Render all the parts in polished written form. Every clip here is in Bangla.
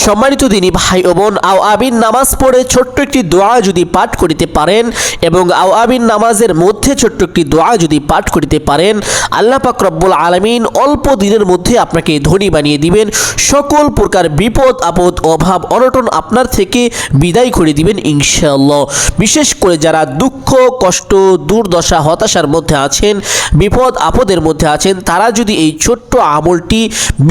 সম্মানিত দিনী ভাই ও বোন, আও আমিন নামাজ পড়ে ছোট্ট একটি দোয়া যদি পাঠ করিতে পারেন এবং আও আমিন নামাজের মধ্যে ছোট্ট একটি দোয়া যদি পাঠ করিতে পারেন, আল্লাহ পাক রব্বুল আলামিন অল্প দিনের মধ্যে আপনাকে ধনী বানিয়ে দিবেন। সকল প্রকার বিপদ আপদ অভাব অনটন আপনার থেকে বিদায় করে দিবেন ইনশাআল্লাহ। বিশেষ করে যারা দুঃখ কষ্ট দুর্দশা হতাশার মধ্যে আছেন, বিপদ আপদের মধ্যে আছেন, তারা যদি এই ছোট্ট আমলটি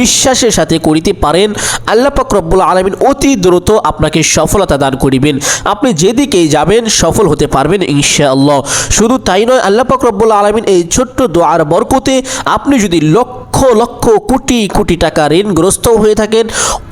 বিশ্বাসের সাথে করিতে পারেন, আল্লাহ পাক রব্বুল আলামিন অতি দ্রুত আপনাকে সফলতা দান করিবেন। আপনি যেদিকেই যাবেন সফল হতে পারবেন ইনশাআল্লাহ। শুধু তাই নয়, আল্লাহ পাক রব্বুল আলামিন এই ছোট্ট দোয়ার বরকতে আপনি যদি লক্ষ লক্ষ কোটি কোটি টাকা ঋণগ্রস্ত হয়ে থাকেন,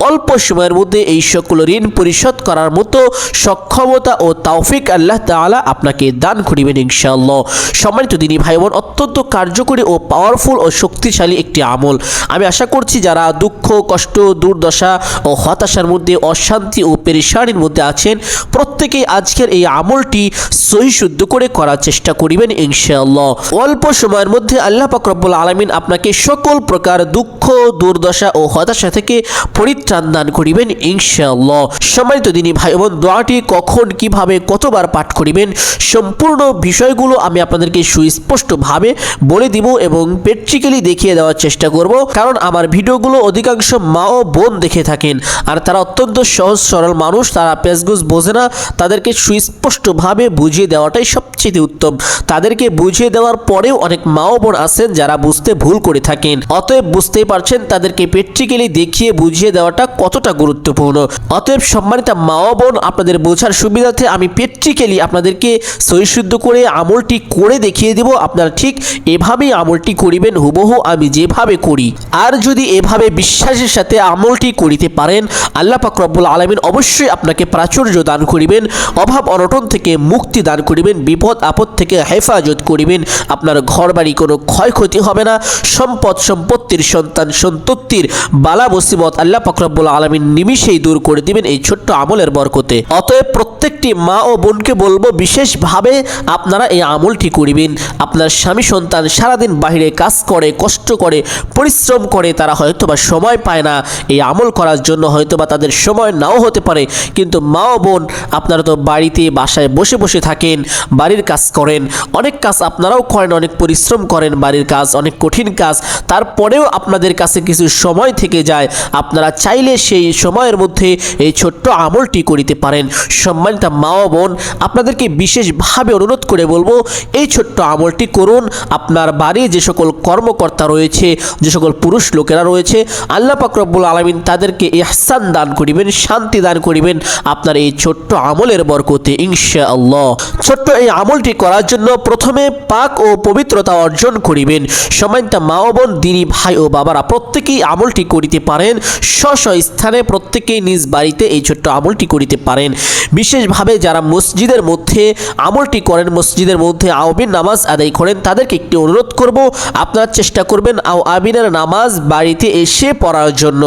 অল্প সময়ের মধ্যে এই সকল ঋণ পরিশোধ করার মতো সক্ষমতা ও তৌফিক আল্লাহ তাআলা আপনাকে দান করিবেন ইনশাআল্লাহ। সম্মানিত দিনী ভাই বোন, অত্যন্ত কার্যকরী ও পাওয়ারফুল ও শক্তিশালী একটি আমল। আমি আশা করছি যারা দুঃখ কষ্ট দুর্দশা ও হতাশার মধ্যে অশান্তি ও পেরেশানির মধ্যে আছেন, প্রত্যেকেই আজকের এই আমলটি সহি শুদ্ধ করে করার চেষ্টা করিবেন ইনশাআল্লাহ। অল্প সময়ের মধ্যে আল্লাহ পাক রব্বুল আলামিন আপনাকে সকল প্রকার দুঃখ দুর্দশা ও হতাশা থেকে পরিত্রাণ দান করিবেন ইনশাআল্লাহ। সম্মানিত দিনী ভাই বোন, দোয়াটি কখন কিভাবে কতবার পাঠ করিবেন সম্পূর্ণ বিষয়গুলো আমি আপনাদেরকে সুস্পষ্টভাবে বলে দিব এবং প্র্যাকটিক্যালি দেখিয়ে দেওয়ার চেষ্টা করব, কারণ আমার ভিডিওগুলো অধিকাংশ মা ও বোন দেখে থাকেন আর তারা অত্যন্ত সহজ সরল মানুষ, তারা পেজগুজ বোঝে না। তাদেরকে সুস্পষ্টভাবে বুঝিয়ে দেওয়াটাই সবচেয়ে উত্তম। তাদেরকে বুঝিয়ে দেওয়ার পরেও অনেক মা ও বোন আছেন যারা বুঝতে ভুল করে থাকেন। অতএব বুঝতেই পারছেন তাদেরকে প্র্যাকটিক্যালি দেখিয়ে বুঝিয়ে দেওয়াটা কতটা গুরুত্বপূর্ণ। অতএব সম্মানিত মা ও বোন, আপনাদের বোঝার সুবিধার্থে আমি প্র্যাকটিক্যালি আপনাদেরকে সহিশুদ্ধ করে আমলটি করে দেখিয়ে দেব। আপনারা ঠিক এভাবেই আমলটি করিবেন, হুবহু আমি যেভাবে করি। আর যদি এভাবে বিশ্বাসের সাথে আমলটি করিতে পারেন, আল্লাহ পাক রব্বুল আলামিন অবশ্যই আপনাকে প্রাচুর্য দান করিবেন, অভাব অনটন থেকে মুক্তি দান করিবেন, বিপদ আপদ থেকে হেফাজত করিবেন। আপনার ঘর বাড়ি কোনো ক্ষয়ক্ষতি হবে না, সম্পদ সম্পত্তির সন্তান সন্ততির বালা মুসিবত আল্লাহ পাক রব্বুল আলামিন নিমিষেই দূর করে দিবেন এই ছোট্ট আমলের বরকতে। অতএব প্রত্যেকটি মা ও বোনকে বলবো বিশেষভাবে আপনারা এই আমলটি করিবেন। আপনার স্বামী সন্তান সারাদিন বাইরে কাজ করে, কষ্ট করে, পরিশ্রম করে, তারা হয়তোবা সময় পায় না এই আমল করার জন্য, হয়তোবা তাদের সময় নাও হতে পারে। কিন্তু মা ও বোন, আপনারা তো বাড়িতে বাসায় বসে বসে থাকেন, বাড়ির কাজ করেন, অনেক কাজ আপনারাও করেন, অনেক পরিশ্রম করেন, বাড়ির কাজ অনেক কঠিন কাজ, তারপরেও আপনাদের কাছে কিছু সময় থেকে যায়। আপনারা চাইলে সেই সময়ের মধ্যে এই ছোট্ট আমলটি করিতে পারেন। সম্মানিত মা ও বোন, আপনাদেরকে বিশেষভাবে অনুরোধ করে বলবো এই ছোট্ট আমলটি করুন। আপনার বাড়ির যে সকল কর্মকর্তা রয়েছে, যে সকল পুরুষ লোকেরা রয়েছে, আল্লাহ পাক রব্বুল আলামিন তাদেরকে ইহসান দান করিবেন, শান্তি দান করিবেন আপনার এই ছোট্ট আমলের বরকতে ইনশাআল্লাহ। ছোট্ট এই আমলটি করার জন্য প্রথমে পাক ও পবিত্রতা অর্জন করিবেন। সম্মানিত মা ও বোন, দিনী ভাই ও বাবারা, প্রত্যেকেই আমলটি করিতে পারেন। স্ব স্থানে প্রত্যেকেই নিজ বাড়িতে এই ছোট্ট আমলটি করিতে পারেন। বিশেষভাবে যারা মসজিদের মধ্যে আমলটি করেন, মসজিদের মধ্যে আও আমিন নামাজ আদায় করেন, তাদেরকে একটি অনুরোধ করব, আপনারা চেষ্টা করবেন আও আমিনের নামাজ বাড়িতে এসে পড়ার জন্য।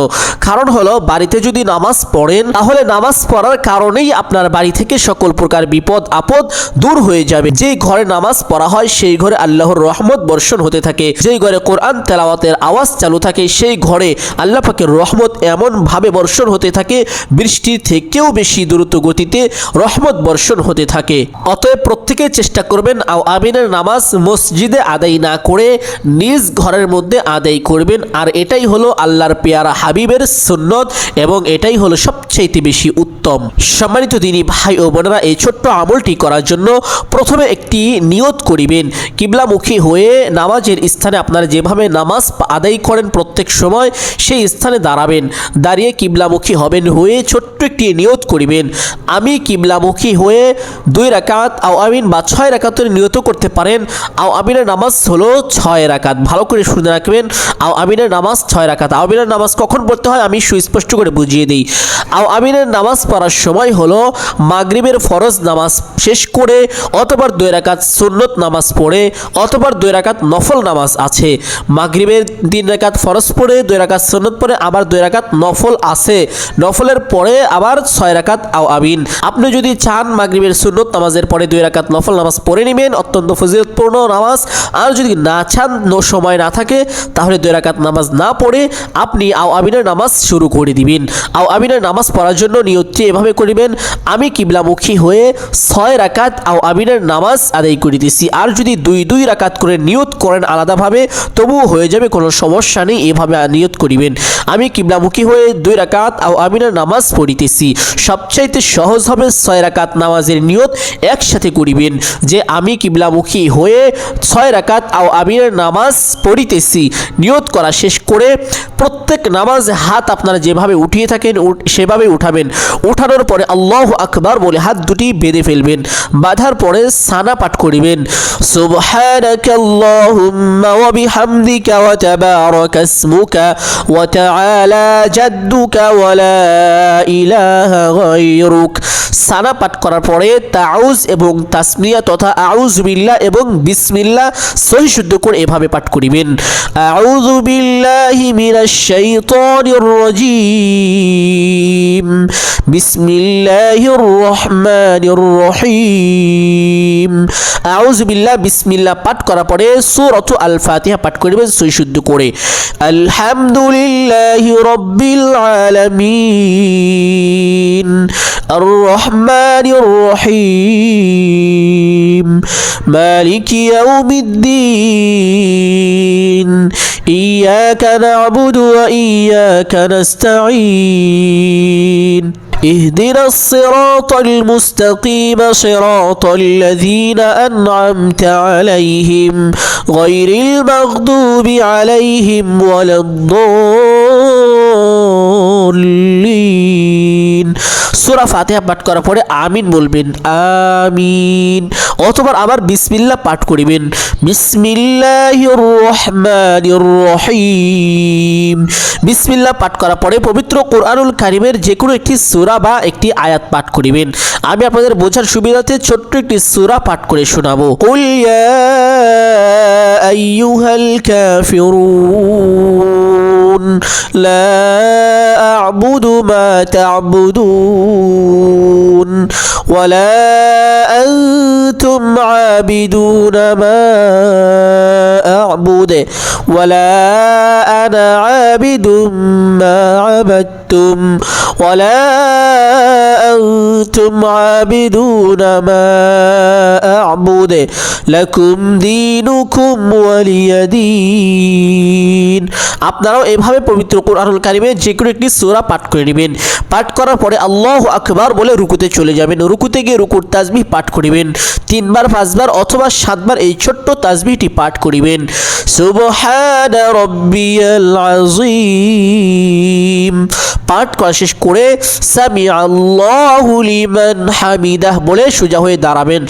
কারণ হলো, বাড়িতে যদি নামাজ পড়েন তাহলে নামাজ পড়ার কারণেই আপনার বাড়ি থেকে সকল প্রকার বিপদ আপদ দূর হয়ে যাবে। যেই ঘরে নামাজ পড়া হয় সেই ঘরে আল্লাহর রহমত বর্ষণ হতে থাকে। যেই ঘরে কোরআন তেলাওয়াতের আওয়াজ চালু থাকে সেই ঘরে আল্লাহ পাকের রহমত এমন ভাবে বর্ষণ হতে থাকে, বৃষ্টির থেকেও বেশি দ্রুত গতিতে রহমত বর্ষণ হতে থাকে। অতএব প্রত্যেকে চেষ্টা করবেন আও আমিনের নামাজ মসজিদে আদায় না করে নিজ ঘরের মধ্যে আদায় করবেন। আর এটাই হলো আল্লাহর পেয়ারা হাবিবের সুন্নত এবং এটাই হলো সবচেয়ে বেশি উত্তম। সম্মানিত দিনী ভাই ও বোনেরা, এই ছোট্ট আমলটি করার জন্য প্রথমে একটি নিয়ত করিবেন। কিবলামুখী হয়ে নামাজের স্থানে আপনারা যেভাবে নামাজ আদায় করেন প্রত্যেক সময়, সেই স্থানে দাঁড়াবেন। দাঁড়িয়ে কিবলামুখী হবেন, হয়ে ছোট্ট একটি নিয়ত করিবেন। আমি কিবলামুখী হয়ে 2 রাকাত আও আমিন বা 6 রাকাতের নিয়ত করতে পারেন। আও আমিনের নামাজ হলো 6 রাকাত। ভালো করে শুনে রাখবেন, আও আমিনের নামাজ 6 রাকাত। আও আমিনের নামাজ কখন পড়তে হয় আমি সুস্পষ্ট করে বুঝিয়ে দিই। আও আমিনের নামাজ পড়ার সময় হলো মাগরিবের ফরজ নামাজ শেষ করে, অথবা 2 রাকাত সুন্নত নামাজ পড়ে, অথবা 2 রাকাত নফল নামাজ আছে। মাগরিবের 3 রাকাত ফরজ পড়ে, 2 রাকাত সুন্নত পড়ে, আবার 2 রাকাত নফল আছে। নফলের পরে আবার 6 রাকাত আও আমিন। আপনি যদি চান মাগরিবের সুন্নত নামাজের পরে 2 রাকাত নফল নামাজ পড়ে নেবেন, অত্যন্ত ফজিলতপূর্ণ নামাজ। আর যদি না চান, সময় না থাকে, তাহলে 2 রাকাত নামাজ না পড়ে আপনি আওয়াবিনের নামাজ শুরু করে দিবেন। আওয়াবিনের নামাজ পড়ার জন্য নিয়তটি এভাবে করিবেন, আমি কিবলামুখী হয়ে 6 রাকাত আওয়াবিনের নামাজ আদায় করিতেছি। আর যদি 2 রাকাত করে নিয়ত করেন আলাদাভাবে, তবুও হয়ে যাবে, কোনো সমস্যা নেই। এভাবে নিয়ত করিবেন, আমি কিবলামুখী হয়ে 2 রাকাত আওয়াবিনের নামাজ পড়িতেছি। সবচাইতে সহজ হবে 6 রাকাত নামাজের নিয়ত একসাথে করিবেন, যে আমি কিবলামুখী হয়ে 6 রাকাত আওয়াবিনের নামাজ পড়িতেছি। নিয়ত করা শেষ করে প্রত্যেক নামাজে হাত আপনারা যেভাবে উঠিয়ে থাকেন সেভাবে উঠাবেন। উঠানোর পরে আল্লাহু আকবার বলে হাত দুটি বেঁধে ফেলবেন। বাঁধার পরে সানা পাঠ করিবেন, সুবহানাকাল্লাহুম্মা ওয়া বিহামদিকা ওয়া তাবারাকা ইসমুকা ওয়া তাআলা জাদ্দুকা ওয়া লা ইলাহা গায়রুক। সানা পাঠ করার পরে তাউজ এবং তাসমিয়া তথা আউযু বিল্লাহ এবং বিসমিল্লাহ সহি শুদ্ধ করে এভাবে পাঠ করিবেন, আউযু বিল্লাহি মিনাশ শাইতানির রাজীম, বিসমিল্লাহির রহমানির রহিম। আউযু বিল্লাহ বিসমিল্লাহ পাঠ করার পরে সূরাতু আল ফাতিহা পাঠ করিবেন সহি শুদ্ধ করে। আলহামদুলিল্লাহি রাব্বিল আলামিন আর রহমানির রহিম মালিকি ইয়াউমিদ্দিন ইয়াকা না'বুদু ওয়া ইয়াকা নাস্তাঈন اهدنا الصراط المستقيم صراط الذين أنعمت عليهم غير المغضوب عليهم ولا الضالين। সূরা ফাতিহা পাঠ করার পরে আমিন বলবেন, আমিন। অথবা আবার বিসমিল্লাহ পাঠ করিবেন, বিসমিল্লাহির রহমানির রহিম। বিসমিল্লাহ পাঠ করার পরে পবিত্র কোরআনুল কারীমের যে কোনো একটি সূরা বা একটি আয়াত পাঠ করিবেন। আমি আপনাদের বোঝার সুবিধার্থে ছোট্ট একটি সূরা পাঠ করে শোনাবো। কুল ইয়া আইয়ুহাল কাফিরুন লা আ'বুদু মা তা'বুদুন ওয়ালা আনতুম আবিদুনা মা আ'বুদু ওয়ালা আনা আবিদুম মা আবাদতুম ওয়ালা আনতুম আবিদুনা মা আ'বুদু লাকুম দীনুকুম ওয়ালিয়া দীন। আপনারাও এভাবে পবিত্র কোরআনুল কারীমে যে কোনো একটি সূরা পাঠ করে নেবেন। পাঠ করার পরে আল্লাহু আকবার বলে রুকুতে চলে যাবেন। রুকুতে গিয়ে রুকুর তাসবিহ পাঠ করিবেন 3 বার 5 বার অথবা 7 বার এই ছোট্ট তাসবিহটি পাঠ করিবেন, সুবহানা রাব্বিয়াল আযীম। পাঠ করা শেষ করে সামিআল্লাহু লিমান হামিদাহ বলে সোজা হয়ে দাঁড়াবেন।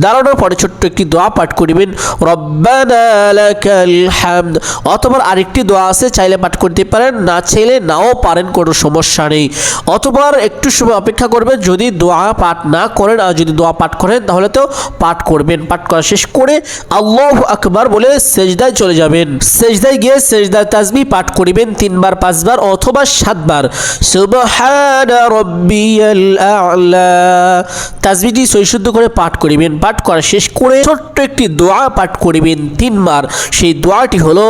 দাঁড়ানোর পরে ছোট্ট একটি দোয়া পাঠ করিবেন, রব্বানা লাকাল হামদ। অথবা আরেকটি দোয়া আছে, চাইলে পাঠ করতে পারেন, না চাইলে নাও পারেন, কোনো সমস্যা নেই। অথবা একটু সময় অপেক্ষা করবেন, যদি দোয়া পাঠ না করেন আর যদি দোয়া পাঠ করেন তাহলে তো পাঠ করবেন। পাঠ করা শেষ করে আল্লাহু আকবার বলে সেজদায় চলে যাবেন। সেজদায় গিয়ে সেজদার তাসবিহ পাঠ করিবেন 3 বার 5 বার অথবা 7 বার, সুবহানা রাব্বিয়াল আ'লা। তাসবিহটি সহি শুদ্ধ করে পাঠ করিবেন। পাঠ করা শেষ করে ছোট্ট একটি দোয়া পাঠ করিবেন 3 বার। সেই দোয়াটি হলো,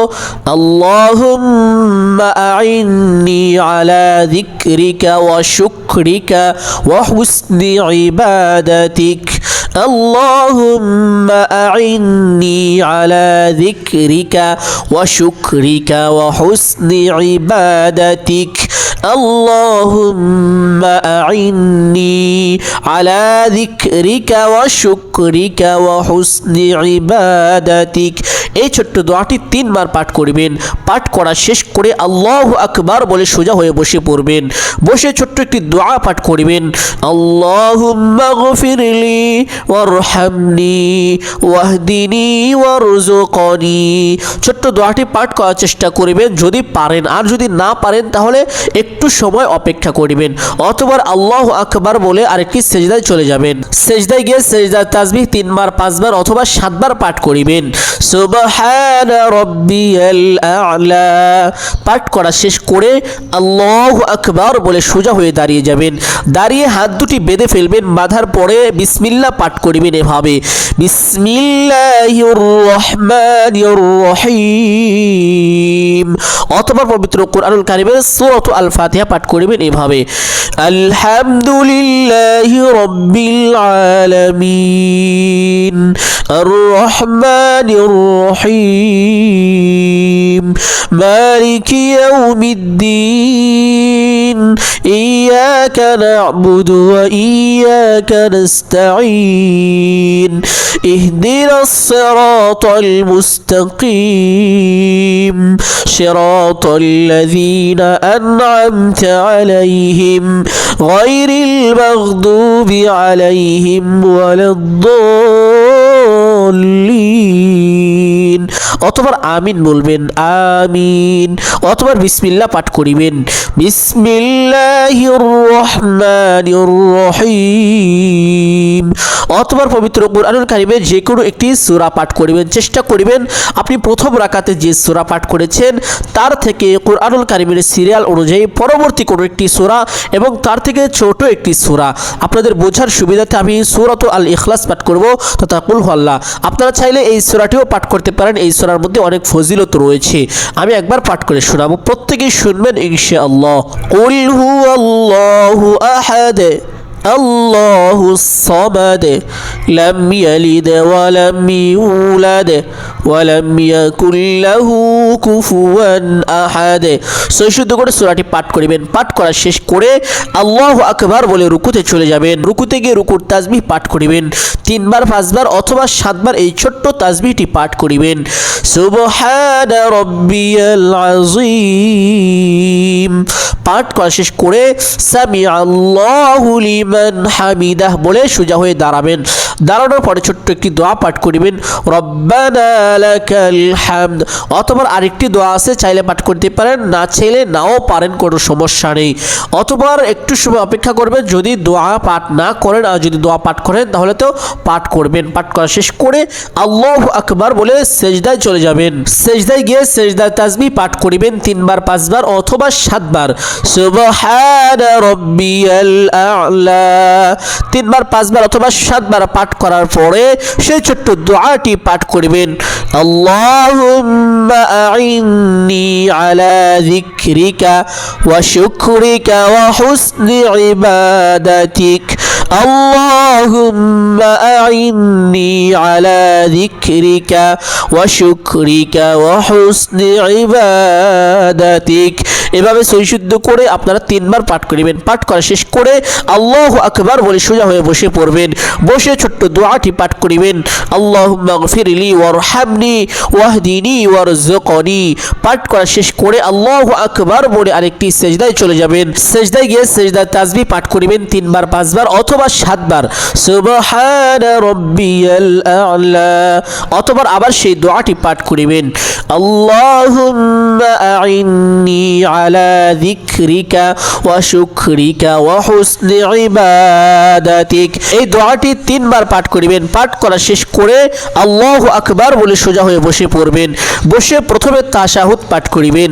আল্লাহুম্মা আইন্নি আলা যিকরিকা ওয়া শুকরিকা ওয়া হুসনি ইবাদাতিক। اللهم أعني على ذكرك وشكرك وحسن عبادتك اللهم أعني على ذكرك وشكرك وحسن عبادتك। এই ছোট্ট দোয়াটি 3 বার পাঠ করবেন। পাঠ করা শেষ করে আল্লাহু আকবার বলে সোজা হয়ে বসে পড়বেন। বসে ছোট্ট একটি দোয়া পাঠ করবেন, আল্লাহুম্মা গফিরলি ওয়ারহামনি ওয়াহদিনি ওয়ারযুকনি। ছোট্ট দোয়াটি পাঠ করার চেষ্টা করবেন যদি পারেন, আর যদি না পারেন তাহলে একটু সময় অপেক্ষা করবেন। অথবা আল্লাহু আকবার বলে আরেকটি সেজদায় চলে যাবেন। সেজদায় গিয়ে সেজদার তাসবিহ 3 বার 5 বার অথবা 7 বার পাঠ করিবেন, সুবহানা রাব্বিয়াল আ'লা। পাঠ করা শেষ করে আল্লাহু আকবার বলে সোজা হয়ে দাঁড়িয়ে যাবেন। দাঁড়িয়ে হাত দুটি বেঁধে ফেলবেন। বাঁধার পরে বিসমিল্লাহ পাঠ করিবেন এভাবে, বিসমিল্লাহির রহমানির রহিম। অথবা পবিত্র কুরআনুল কারীমের সূরা আল ফাতিহা পাঠ করিবেন এভাবে, আলহামদুলিল্লাহি রাব্বিল আলামিন আর রহমানির রহিম মালিকি ইয়াউমিদ্দিন ইয়্যাকা না'বুদু ওয়া ইয়্যাকা নাস্তাঈন ইহদিনাস সিরাতাল মুস্তাকিম সিরাতাল লাযীনা আন'আমতা আলাইহিম গায়রিল মাগদুবি আলাইহিম ওয়ালাদ-দাল্লিন। অথবা আমিন বলবেন, আমিন। অথবা বিসমিল্লাহ পাঠ করিবেন, বিসমিল্লাহির রহমানির রহিম। অথবা পবিত্র কুরআনুল কারীমের যে কোনো একটি সূরা পাঠ করিবেন। চেষ্টা করিবেন আপনি প্রথম রাকাতে যে সূরা পাঠ করেছেন তার থেকে কুরআনুল কারীমের সিরিয়াল অনুযায়ী পরবর্তী কোনো একটি সূরা এবং তার থেকে ছোট একটি সূরা, আপনাদের বোঝার সুবিধাতে আমি সূরাত আল ইখলাস পাঠ করব তথা কুল হুয়াল্লাহ। আপনারা চাইলে এই সূরাটিও পাঠ করতে পারেন। এই সূরার মধ্যে অনেক ফজিলত রয়েছে। আমি একবার পাঠ করে শোনাবো, প্রত্যেকেই শুনবেন ইনশাআল্লাহ। কুল হুয়াল্লাহু আহাদ আল্লাহুস সামাদ লাম ইয়ালিদ ওয়া লাম ইউলাদ ওয়া লাম ইয়াকুল লাহু কুফুয়ান আহাদ। শুদ্ধ করে সূরাটি পাঠ করিবেন। পাঠ করা শেষ করে আল্লাহু আকবার বলে রুকুতে চলে যাবেন। রুকুতে গিয়ে রুকুর তাসবিহ পাঠ করিবেন 3 বার 5 বার অথবা 7 বার এই ছোট্ট তাসবিহটি পাঠ করিবেন, সুবহানা রাব্বিয়াল আযীম। পাঠ করা শেষ করে সামিআল্লাহু লিমান হামিদাহ বলে সোজা হয়ে দাঁড়াবেন। দাঁড়ানোর পরে ছোট্ট একটি দোয়া পাঠ করিবেন, রব্বানা লাকাল হামদ। অথবা আরেকটি দোয়া আছে, চাইলে পাঠ করতে পারেন, না চাইলে নাও পারেন, কোনো সমস্যা নেই। অথবা একটু সময় অপেক্ষা করবেন, যদি দোয়া পাঠ না করেন আর যদি দোয়া পাঠ করেন তাহলে তো পাঠ করবেন। পাঠ করা শেষ করে আল্লাহু আকবার বলে সেজদায় চলে যাবেন। সেজদায় গিয়ে সেজদার তাসবিহ পাঠ করিবেন 3 বার 5 বার অথবা 7 বার, সুবহানা রাব্বিয়াল আ'লা 3 বার 5 বার অথবা 7 বার পাঠ করার পরে সেই ছোট্ট দোয়াটি পাঠ করিবেন, আল্লাহুম্মা আ'ইন্নি আলা যিকরিকা ওয়া শুকরিকা ওয়া হুসনি ইবাদাতিক। আল্লাহুম্মা আ'ইন্নি আলা যিকরিকা ওয়া শুকরিকা ওয়া হুসনি ইবাদাতিক। এভাবে সহিশুদ্ধ করে আপনারা 3 বার পাঠ করিবেন। পাঠ করা শেষ করে আল্লাহু আকবার বলে সোজা হয়ে বসে পড়বেন। বসে ছোট্ট দোয়াটি পাঠ করিবেন, আল্লাহুম্মা গফিরলি ওয়ারহামনি ওয়াহদিনি ওয়ারযুকনি। পাঠ করা শেষ করে আল্লাহু আকবার বলে আরেকটি সেজদায় চলে যাবেন। সেজদায় গিয়ে সেজদার তাসবিহ পাঠ করিবেন 3 বার 5 বার অথবা 7 বার, সুবহানা রাব্বিয়াল আ'লা। অথবা আবার সেই দোয়াটি পাঠ করিবেন, আল্লাহুম্মা আ'ইন্নি আলা যিকরিকা ওয়া শুকরিকা ওয়া হুসনি ইবাদাতিক। এই দোয়াটি 3 বার পাঠ করিবেন। পাঠ করা শেষ করে আল্লাহু আকবার বলে সোজা হয়ে বসে পড়বেন। বসে প্রথমে তাশাহুদ পাঠ করিবেন,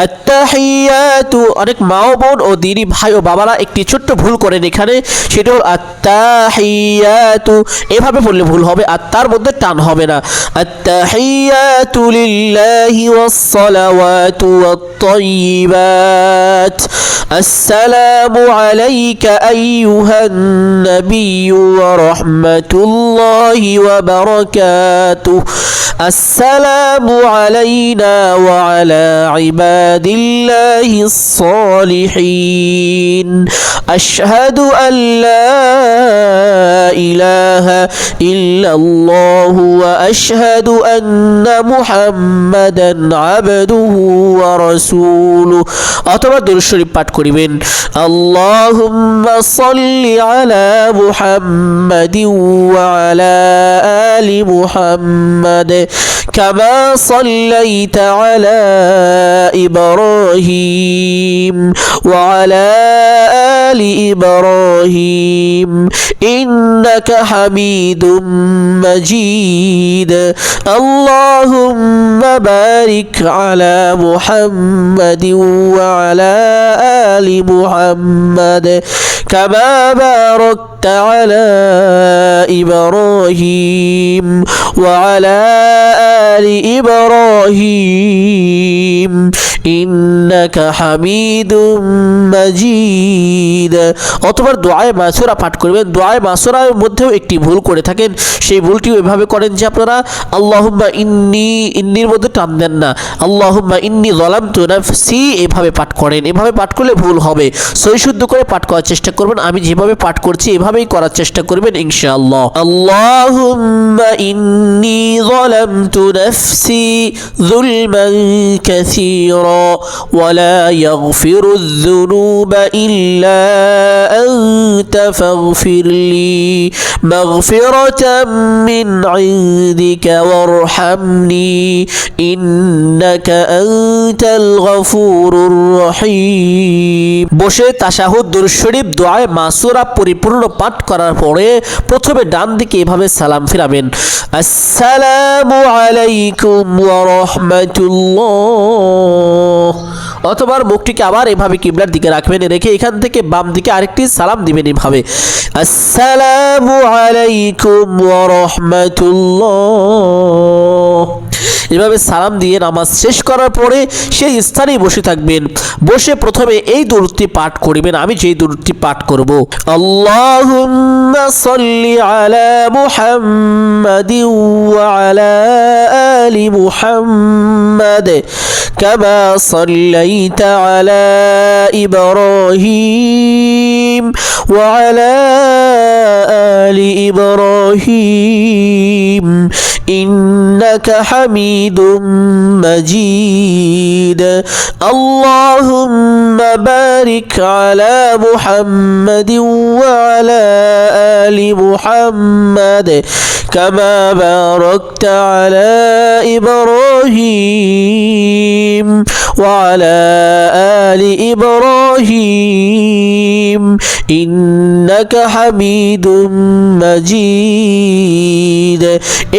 আত্তাহিয়াতু। অনেক মা ও বোন ও দিনী ভাই ও বাবারা একটি ছোট্ট ভুল করেন এখানে, সেটা হল আত্তাহিয়াতু। এভাবে বললে ভুল হবে, আর তার মধ্যে টান হবে না। আত্তাহিয়াতু লিল্লাহি ওয়াস সালাওয়াতু ওয়াত তাইয়্যিবাত। আসসালামু আলাইকা আইয়ুহান নাবিয়্যু ওয়া রাহমাতুল্লাহি ওয়া বারাকাতুহু। আসসালামু আলাইনা ওয়া আলা ইবাদিল্লাহিস সালিহিন। আশহাদু আল্লা ইলাহা ইল্লাল্লাহু ওয়া আশহাদু আন্না মুহাম্মাদান আবদুহু ওয়া রাসূলুহু। অথবা দুরূদ শরীফ পাঠ করিবেন, আল্লাহুম্মা সাল্লি আলা মুহাম্মাদিন ওয়া আলা আলি মুহাম্মাদ কামা সাল্লাইতা আলা ইব্রাহিম ওয়া আলা আলি ইব্রাহিম ইন্নাকা হামিদুম মাজিদ আল্লাহুম্মা বারিক আলা মুহাম্মাদিন ওয়া আলা আলি মুহাম্মাদ কামা বারাকতা আলা ইব্রাহিম ওয়া আলা আলি ইব্রাহিম ইন্নাকা হামিদুম মাজিদ। অতঃপর দুআয়ে মাসুরা পাঠ করবেন। দুআয়ে মাসুরার মধ্যেও একটি ভুল করে থাকেন, সেই ভুলটিও এভাবে করেন যে আপনারা আল্লাহুম্মা ইন্নির মধ্যে টান দেন না, আল্লাহুম্মা ইন্নি যালামতু নাফসি এভাবে পাঠ করেন। এভাবে পাঠ করলে ভুল হবে। সহি শুদ্ধ করে পাঠ করার চেষ্টা করবেন। আমি যেভাবে পাঠ করছি এভাবেই করার চেষ্টা করবেন ইনশাআল্লাহ। আল্লাহুম্মা ইন্নি যালামতু নাফসি যুলমান কাসীরা ওয়া লা ইয়াগফিরুয যুনুবা ইল্লা আনতা ফাগফিরলি মাগফিরাতাম মিন ইনদিকা ওয়ারহামনি ইন্নাকা আনতাল গফুরুর রহিম। বসে তাশাহুদ দুরূদ শরীফ দুআয়ে মাসুরা পরিপূর্ণ পাঠ করার পরে প্রথমে ডান দিকে এভাবে সালাম ফিরাবেন, আসসালামু আলাইকুম ওয়া রাহমাতুল্লাহ। অথবা মুখটিকে আবার এভাবে কিবলার দিকে রাখবেন, রেখে এখান থেকে বাম দিকে আরেকটি সালাম দিবেন এভাবে, আসসালামু আলাইকুম ওয়া রাহমাতুল্লাহ। এভাবে সালাম দিয়ে নামাজ শেষ করার পরে সেই স্থানেই বসে থাকবেন। বসে প্রথমে এই দুরূদটি পাঠ করিবেন, আমি যেই দুরূদটি পাঠ করব, আল্লাহুম্মা সাল্লি আলা মুহাম্মাদিন ওয়া আলা আলি মুহাম্মাদ কামা সাল্লাইতা আলা ইব্রাহিম ওয়া আলা আলি ইব্রাহিম ইন্নাকা হামিদুম মাজিদ আল্লাহুম্মা বারিক আলা মুহাম্মাদিন ওয়া আলা আলি মুহাম্মাদ কামা বারাকতা আলা ইব্রাহিম ওয়া আলা আলি ইব্রাহিম ইন্নাকা হামিদুম মাজিদ।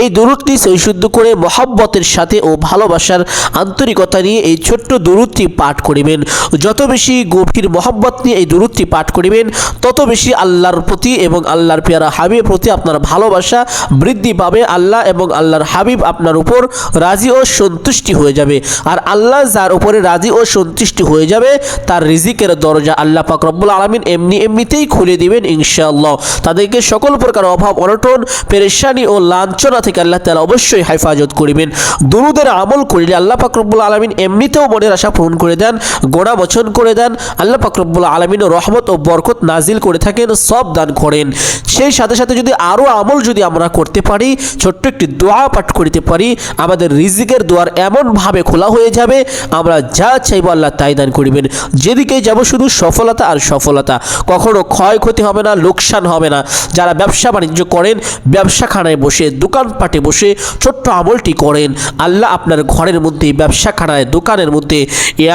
এই দুরূদটি সহিশুদ্ধ করে মহব্বতের সাথে ও ভালোবাসার আন্তরিকতা নিয়ে এই ছোট্ট দুরূদটি পাঠ করিবেন। যত বেশি গভীর মহব্বত নিয়ে এই দুরূদটি পাঠ করিবেন তত বেশি আল্লাহর প্রতি এবং আল্লাহর পেয়ারা হাবিবের প্রতি আপনার ভালোবাসা বৃদ্ধি পাবে। আল্লাহ এবং আল্লাহর হাবিব আপনার উপর রাজি ও সন্তুষ্টি হয়ে যাবে। আর আল্লাহ যার উপরে রাজি ও সন্তুষ্টি হয়ে যাবে তার রিজিকের দরজা আল্লাহ পাক রব্বুল আলামিন এমনিতেই খুলে দিবেন ইনশাআল্লাহ। তাদেরকে সকল প্রকার অভাব অনটন পেরেশানি ও লাঞ্ছনা থেকে আল্লাহ তাআলা অবশ্যই হেফাজত করিবেন। দুরূদের আমল করিলে আল্লাহ পাক রব্বুল আলামিন এমনিতেও মনের আশা পূরণ করে দেন, গোনাহ মোচন করে দেন। আল্লাহ পাক রব্বুল আলামিন রহমত ও বরকত নাজিল করে থাকেন, সব দান করেন। সেই সাথে সাথে যদি আরও আমল যদি আমরা করতে পারি, ছোট্ট একটি দোয়া পাঠ করতে পারি, আমাদের রিজিকের দুয়ার এমনভাবে খোলা হয়ে যাবে আমরা যা চাইবো আল্লাহ তাই দান করিবেন। যেদিকে যাব শুধু সফলতা আর সফলতা, কখনো ক্ষয়ক্ষতি হবে না, লোকসান হবে না। যারা ব্যবসা বাণিজ্য করেন, ব্যবসাখানায় বসে দোকানপাটে বসে ছোট্ট আমলটি করেন, আল্লাহ আপনার ঘরের মধ্যে ব্যবসাখানায় দোকানের মধ্যে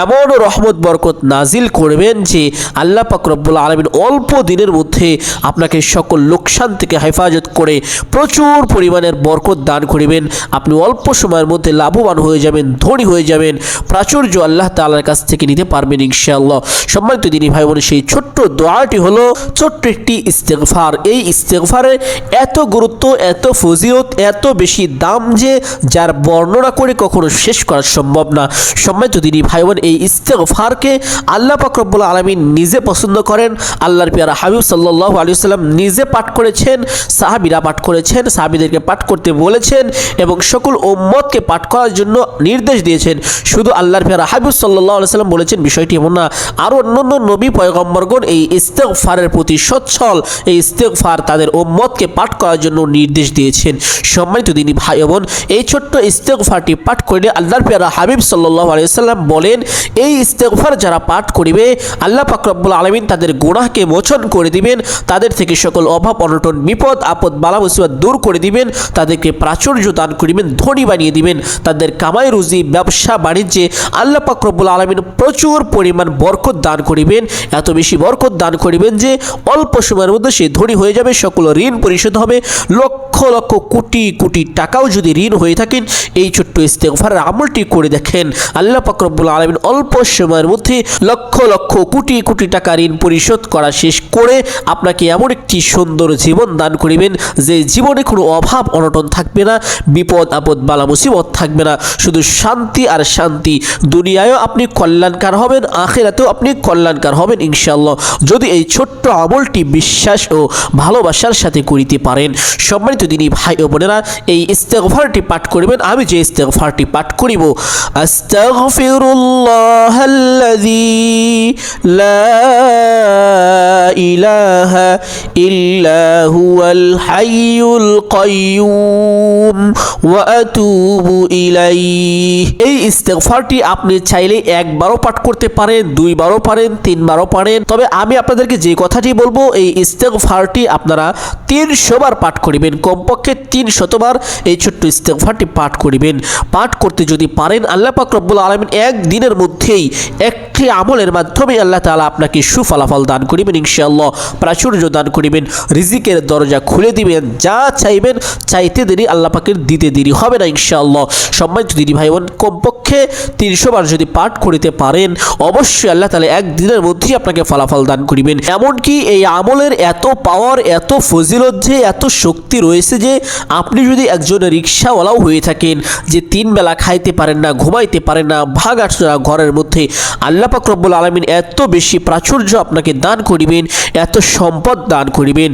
এমন রহমত বরকত নাজিল করবেন যে আল্লাহ পাক রব্বুল আলামিন অল্প দিনের মধ্যে আপনাকে সকল লোকসান থেকে হেফাজত করে প্রচুর পরিমাণের বরকত দান করিবেন। আপনি অল্প সময়ের মধ্যে লাভবান হয়ে যাবেন, ধনী হয়ে যাবেন, প্রাচুর্য আল্লাহ তাআলার কাছ থেকে নিতে পারবেন ইনশাআল্লাহ। সম্মানিত দিনী ভাই বোন, সেই ছোট্ট দোয়াটি হলো ছোট্ট একটি ইস্তেগফার। এই ইস্তেগফারের এত গুরুত্ব, এত ফজিলত, এত বেশি দাম যে যার বর্ণনা করে কখনো শেষ করা সম্ভব না। সম্মানিত দিনী ভাই বোন, এই ইস্তেগফারকে আল্লাহ পাক রব্বুল আলামিন নিজে পছন্দ করেন। আল্লাহর পেয়ারা হাবিব সাল্লাল্লাহু আলাইহি ওয়াসাল্লাম নিজে পাঠ করেছেন, সাহাবীরা পাঠ করেছেন, সাহাবীদেরকে পাঠ করতে বলেছেন এবং সকল উম্মতকে পাঠ করার জন্য নির্দেশ দিয়েছেন। শুধু আল্লাহর পেয়ারা হাবিব সাল্লাল্লাহু আলাইহি ওয়াসাল্লাম বলেছেন বিষয়টি এমন না, আরও অন্যান্য নবী পয়গম্বরগণ এই ইস্তেগফারের প্রতি সচ্ছল, এই ইস্তেগফার তাদের উম্মতকে পাঠ করার জন্য নির্দেশ দিয়েছেন। সম্মানিত দিনী ভাই বোন, এই ছোট্ট ইস্তেগফারটি পাঠ করলে আল্লাহর প্যারা হাবিব সাল্লাল্লাহু আলাইহি ওয়াসাল্লাম বলেন, এই ইস্তেগফার যারা পাঠ করিবে আল্লাহ পাক রব্বুল আলামিন তাদের গুনাহকে মোচন করে দিবেন, তাদের থেকে সকল অভাব অনটন বিপদ আপদ বালা মুসিবত দূর করে দিবেন, তাদেরকে প্রাচুর্য দান করিবেন, ধনী বানিয়ে দিবেন, তাদের কামাই রুজি ব্যবসা বাণিজ্যে আল্লাহ পাক রব্বুল আলামিন প্রচুর পরিমাণ বরকত দান করিবেন, এত বেশি বরকত দান করিবেন যে অল্প সময়ের মধ্যে সে ধনী হয়ে যাবে, সকল ঋণ পরিশোধ হবে, লক্ষ লক্ষ কোটি কোটি টাকাও যদি ঋণ হয়ে থাকেন এই ছোট্ট ইস্তেগফারের আমলটি করে দেখেন, আল্লাহ পাক রব্বুল আলামিন অল্প সময়ের মধ্যে লক্ষ লক্ষ কোটি কোটি টাকা ঋণ পরিশোধ করা শেষ করে আপনাকে এমন একটি সুন্দর জীবন দান করিবেন যে জীবনে কোনো অভাব অনটন থাকবে না, বিপদ আপদ বালা মুসিবত থাকবে না, শুধু শান্তি আর শান্তি। দুনিয়ায়ও আপনি কল্যাণকার হবেন, আখিরাতেও আপনি কল্যাণকার হবেন ইনশাআল্লাহ, যদি এই ছোট্ট আমলটি বিশ্বাস ও ভালোবাসার সাথে করিতে পারেন। সম্মানিত দিনী ভাই ও বোনেরা, এই ইস্তেগফারটি পাঠ করিবেন। আমি যে ইস্তেগফারটি পাঠ করিব, আস্তাগফিরুল্লাহাল্লাযী লা ইলাহা ইল্লা হুয়াল হাইয়ুল কাইয়্যুম ওয়া আতুবু ইলাইহি। এই ইস্তেগফারটি আপনি চাইলে একবারও পাঠ করতে পারেন, দুইবারও পারেন, তিনবারও পারেন, তবে আমি আপনাদেরকে যে কথাটি বলবো এই ইস্তেগফারটি আপনারা 300 বার পাঠ করিবেন, কমপক্ষে 300 বার এই ছোট্ট ইস্তেগফারটি পাঠ করিবেন। পাঠ করতে যদি পারেন আল্লাহ পাক রব্বুল আলামিন একদিনের মধ্যেই একটি আমলের মাধ্যমে আল্লাহ তাআলা আপনাকে সুফলাফল দান করিবেন ইনশাআল্লাহ, প্রাচুর্য দান করিবেন, রিজিকের দরজা খুলে দিবেন, যা চাইবেন চাইতে দেরি আল্লাহ পাকের দিতে দেরি হবে না ইনশাআল্লাহ। সম্মানিত দিদি ভাই বোন, কমপক্ষে 300 বার যদি পাঠ করিতে পারেন অবশ্যই আল্লাহ তাআলা একদিনের মধ্যেই আপনাকে ফলাফল দান করিবেন। এমনকি এই আমলের এত পাওয়ার, এত ফজিলত যে, এত শক্তি রয়েছে যে আপনি যদি একজন রিক্সাওয়ালাও হয়ে থাকেন যে 3 বেলা খাইতে পারেন না, ঘুমাইতে পারেন না, ভাগাড় ঘরের মধ্যে, আল্লাহ পাক রব্বুল আলামিন এত বেশি প্রাচুর্য আপনাকে দান করিবেন, এত সম্পদ দান করিবেন,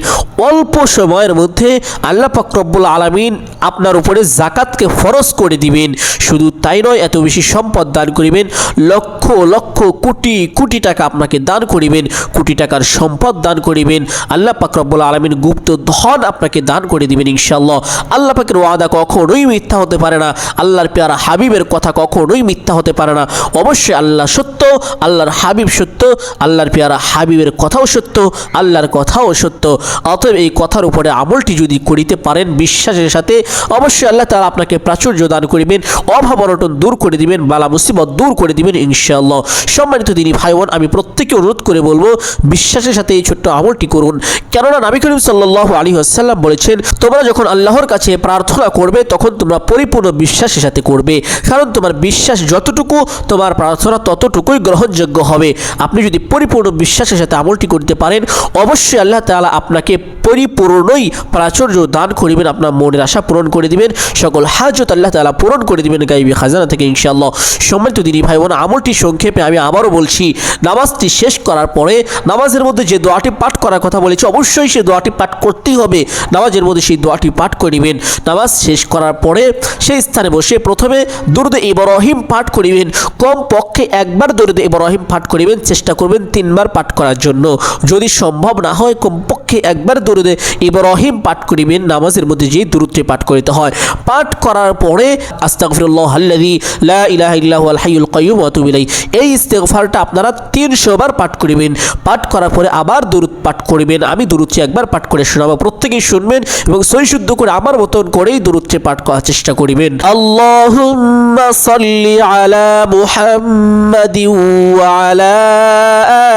অল্প সময়ের মধ্যে আল্লাহ পাক রব্বুল আলামিন আপনার উপরে যাকাতকে ফরজ করে দিবেন। শুধু তাই নয়, এত বেশি সম্পদ দান করিবেন, লক্ষ লক্ষ কোটি কোটি টাকা আপনাকে দান করিবেন, কোটি টাকার সম্পদ দান করিবেন, আল্লাহ পাক রব্বুল আলামিন গুপ্ত ধন আপনাকে দান করে দিবেন ইনশাআল্লাহ। আল্লাহ পাকের ওয়াদা কখনোই মিথ্যা হতে পারে না, আল্লাহর প্যারা হাবিবের কথা কখনোই মিথ্যা হতে পারে না। অবশ্যই আল্লাহ সত্য, আল্লাহর হাবিব সত্য, আল্লাহর প্যারা হাবিবের কথাও সত্য, আল্লাহর কথাও সত্য। অতএব এই কথার উপরে আমলটি যদি করিতে পারেন বিশ্বাসের সাথে, অবশ্যই আল্লাহ তাআলা আপনাকে প্রাচুর্য দান করিবেন, অভাব অনটন দূর করে দিবেন, বালা মুসিবত দূর করে দিবেন ইনশাআল্লাহ। সম্মানিত দিনী ভাই বোন, আমি প্রত্যেককে অনুরোধ করে বলবো বিশ্বাসের সাথে এই ছোট্ট আমলটি করুন, কেননা নবী করিম সাল্লাল্লাহু আলাইহি ওয়াসাল্লাম বলেছেন, তোমরা যখন আল্লাহর কাছে প্রার্থনা করবে তখন তোমরা পরিপূর্ণ বিশ্বাসের সাথে করবে, কারণ তোমার বিশ্বাস যতটুকু তোমার প্রার্থনা ততটুকুই গ্রহণযোগ্য হবে। আপনি যদি পরিপূর্ণ বিশ্বাসের সাথে আমলটি করতে পারেন অবশ্যই আল্লাহ তাআলা আপনাকে পরিপূর্ণই প্রাচুর্য দান করিবেন, আপনার মনের আশা পূরণ করে দিবেন, সকল হাজত আল্লাহ তাআলা পূরণ করে দিবেন গায়বী খাজানা থেকে ইনশাআল্লাহ। সম্মানিত দিনী ভাই বোন, আমলটি সংক্ষেপে আমি আবারও বলছি, নামাজটি শেষ করার পরে নামাজের মধ্যে যে দোয়াটি পাঠ করার কথা বলেছি অবশ্যই সেই দোয়াটি পাঠ করতেই হবে, নামাজের মধ্যে সেই দোয়াটি পাঠ করিবেন। নামাজ শেষ করার পরে সেই স্থানে বসে প্রথমে দুরূদে ইব্রাহিম পাঠ করিবেন, কমপক্ষে একবার দুরূদে ইব্রাহিম পাঠ করিবেন, চেষ্টা করবেন 3 বার পাঠ করার জন্য, যদি সম্ভব না হয় কমপক্ষে একবার দুরূদে ইব্রাহিম পাঠ করিবেন। নামাজের মধ্যে যে দুরূদটি পাঠ করিতে হয়, পাঠ করার পরে আস্তাগফিরুল্লাহাল্লাযী লা ইলাহা ইল্লা হুয়াল হাইয়ুল কাইয়্যুম ওয়া আতুবু ইলাইহি, এই ইস্তেগফারটা আপনারা 300 বার পাঠ করিবেন। পাঠ করার পরে আবার দুরূদ পাঠ করিবেন। আমি দুরূদটি একবার পাঠ করে শোনাবো, প্রত্যেকেই শুনবেন এবং সহি শুদ্ধ করে আমার মতন করেই দুরূদটি পাঠ করার চেষ্টা করিবেন। আল্লাহুম্মা সাল্লি আলা মুহাম্মাদিন ওয়া আলা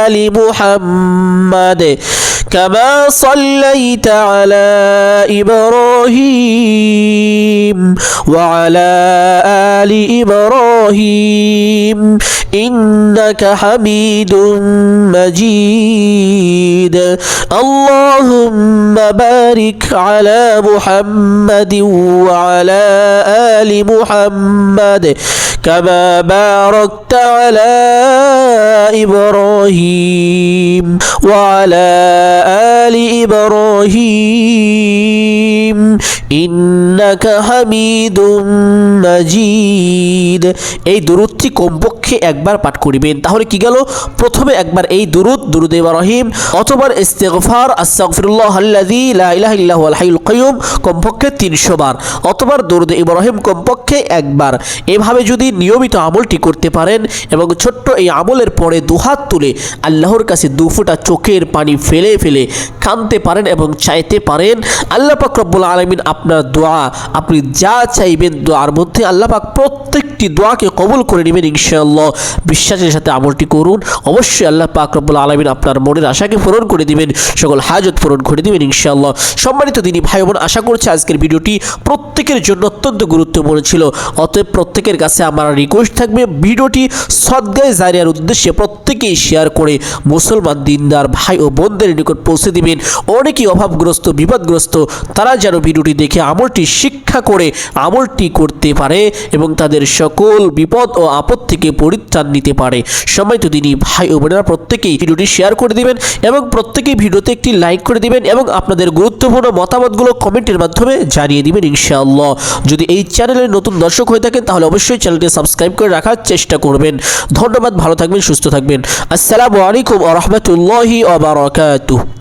আলি মুহাম্মাদ কামা সাল্লাইতা আলা ইব্রাহিম ওয়া আলা আলি ইব্রাহিম ইন্নাকা হামিদুম মাজিদ। আল্লাহুম্মা বারিক আলা মুহাম্মাদিন ওয়া আলা আলি মুহাম্মাদ কামা বারাকতা আলা ইব্রাহিম ওয়া আলা আলি ইব্রাহিম ইন্নাকা হামিদুম মাজিদ। এই দুরূদটি কমপক্ষে একবার পাঠ করিবেন। তাহলে কি গেল? প্রথমে একবার এই দুরুদ ইব্রাহিম, অথবা ইস্তিগফার আস্তাগফিরুল্লাহ আল্লাযী লা ইলাহা ইল্লা হুয়াল হাইয়ুল কাইয়্যুম কমপক্ষে 300 বার, অথবা দুরুদ ইব্রাহিম কমপক্ষে একবার। এভাবে যদি নিয়মিত আমলটি করতে পারেন এবং ছোট্ট এই আমলের পরে দুহাত তুলে আল্লাহর কাছে দুফোঁটা চোখের পানি ফেলে ফেলে কাঁদতে পারেন এবং চাইতে পারেন, আল্লাহ পাক রব্বুল আলামিন আপনার দোয়া, আপনি যা চাইবেন দোয়ার মধ্যে আল্লাহ পাক প্রত্যেকটি দোয়াকে কবুল করে নেবেন ইনশাআল্লাহ। বিশ্বাসের সাথে আমলটি করুন, অবশ্যই আল্লাহ পাক রব্বুল আলামিন আপনার মনের আশাকে পূরণ করে দিবেন, সকল হাজত পূরণ করে দিবেন ইনশাআল্লাহ। সম্মানিত দিনী ভাই বোন, আশা করছি আজকের ভিডিওটি প্রত্যেকের জন্য অত্যন্ত গুরুত্বপূর্ণ ছিল। অতএব প্রত্যেকের কাছে আমার রিকোয়েস্ট থাকবে, ভিডিওটি সদগায়ে জারিয়ার উদ্দেশ্যে প্রত্যেকেই শেয়ার করে মুসলমান দিনদার ভাই ও বোনদের নিকট পৌঁছে দিবেন। অনেকেই অভাবগ্রস্ত, বিপদগ্রস্ত, তারা যেন ভিডিওটি দেখে আমলটি শিক্ষা করে আমলটি করতে পারে এবং তাদের সকল বিপদ ও আপদ থেকে পরিত্রাণ নিতে পারে। সম্মানিত দিনী ভাই ও বোনেরা, প্রত্যেকেই ভিডিওটি শেয়ার করে দিবেন এবং প্রত্যেকেই ভিডিওতে একটি লাইক করে দিবেন এবং আপনাদের গুরুত্বপূর্ণ মতামতগুলো কমেন্টের মাধ্যমে জানিয়ে দিবেন ইনশাআল্লাহ। যদি এই চ্যানেলের নতুন দর্শক হয়ে থাকেন তাহলে অবশ্যই চ্যানেলটি সাবস্ক্রাইব করে রাখার চেষ্টা করবেন। ধন্যবাদ, ভালো থাকবেন, সুস্থ থাকবেন। আসসালামু আলাইকুম ওয়া রাহমাতুল্লাহি ওয়া বারাকাতুহু।